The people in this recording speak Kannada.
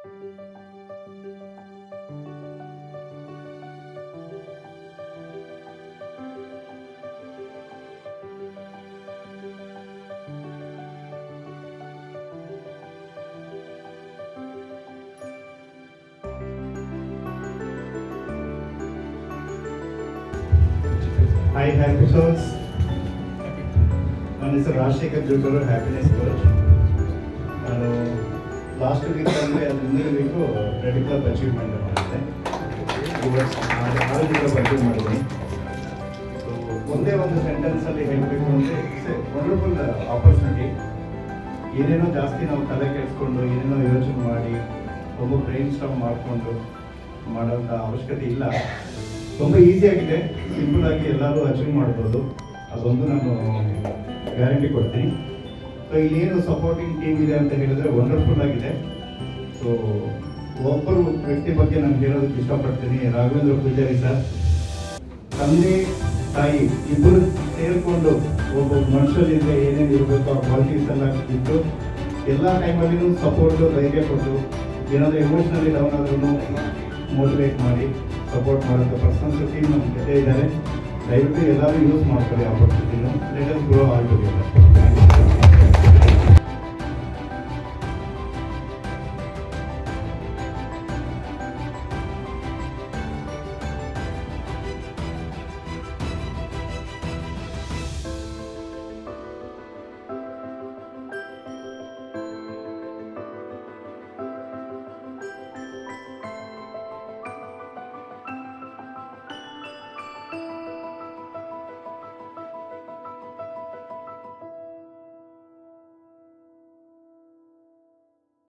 Hi, happy souls. ನನ್ನ ಹೆಸರು ರಾಜಶೇಖರ್ ಜೋಟರು, ಹ್ಯಾಪಿನೆಸ್ ಕೋಚ್. ನಾನು ಲಾಸ್ಟ್ ವೀಕ್ ಅಂದರೆ ಅದು ಮುಂದಿನ ವೀಕು ರೆಡ್ ಕ್ಲಬ್ ಅಚೀವ್ಮೆಂಟ್ ಮಾಡಿದ್ದೆ. ಆರೋಗ್ಯ ಕ್ಲಬ್ ಅಚೀವ್ ಮಾಡಿದ್ದೀನಿ. ಸೊ ಒಂದೇ ಒಂದು ಸೆಂಟೆನ್ಸಲ್ಲಿ ಹೇಳಬೇಕು ಅಂದರೆ ಇಟ್ಸ್ ಎ ವಂಡರ್ಫುಲ್ ಆಪರ್ಚುನಿಟಿ. ಏನೇನೋ ಜಾಸ್ತಿ ನಾವು ತಲೆ ಕೆಡಿಸ್ಕೊಂಡು ಏನೇನೋ ಯೋಚನೆ ಮಾಡಿ ತುಂಬ ಬ್ರೈನ್ ಸ್ಟಾರ್ಮ್ ಮಾಡಿಕೊಂಡು ಮಾಡೋಂಥ ಅವಶ್ಯಕತೆ ಇಲ್ಲ. ತುಂಬ ಈಸಿಯಾಗಿದೆ, ಸಿಂಪಲ್ ಆಗಿ ಎಲ್ಲರೂ ಅಚೀವ್ ಮಾಡ್ಬೋದು. ಅದೊಂದು ನಾನು ಗ್ಯಾರಂಟಿ ಕೊಡ್ತೀನಿ. ಸೊ ಇಲ್ಲೇನು ಸಪೋರ್ಟಿಂಗ್ ಟೀಮ್ ಇದೆ ಅಂತ ಹೇಳಿದ್ರೆ ವಂಡರ್ಫುಲ್ ಆಗಿದೆ. ಸೊ ಒಬ್ಬರು ವ್ಯಕ್ತಿ ಬಗ್ಗೆ ನಾನು ಹೇಳೋದಕ್ಕೆ ಇಷ್ಟಪಡ್ತೀನಿ. ರಾಘವೇಂದ್ರ ಪೂಜಾರಿ ಸರ್, ತಂದೆ ತಾಯಿ ಇಬ್ಬರು ಸೇರಿಕೊಂಡು ಒಬ್ಬ ಮನುಷ್ಯರಿಂದ ಏನೇನು ಇರಬೇಕು ಆ ಕ್ವಾಲಿಟೀಸ್ ಎಲ್ಲ ಇಟ್ಟು ಎಲ್ಲ ಟೈಮಲ್ಲಿನೂ ಸಪೋರ್ಟು, ಧೈರ್ಯ ಕೊಟ್ಟು, ಏನಾದರೂ ಎಮೋಷ್ನಲಿ ಡೌನ್ ಆದ್ರೂ ಮೋಟಿವೇಟ್ ಮಾಡಿ ಸಪೋರ್ಟ್ ಮಾಡೋದು ಪರ್ಸನ್ಸ್ ಟೀಮ್ ನಮ್ಮ ಜೊತೆ ಇದ್ದಾರೆ. ದಯವಿಟ್ಟು ಎಲ್ಲರೂ ಯೂಸ್ ಮಾಡ್ಕೊಳ್ಳಿ ಆಪರ್ಚುನಿಟಿನೂ. Let us grow all together.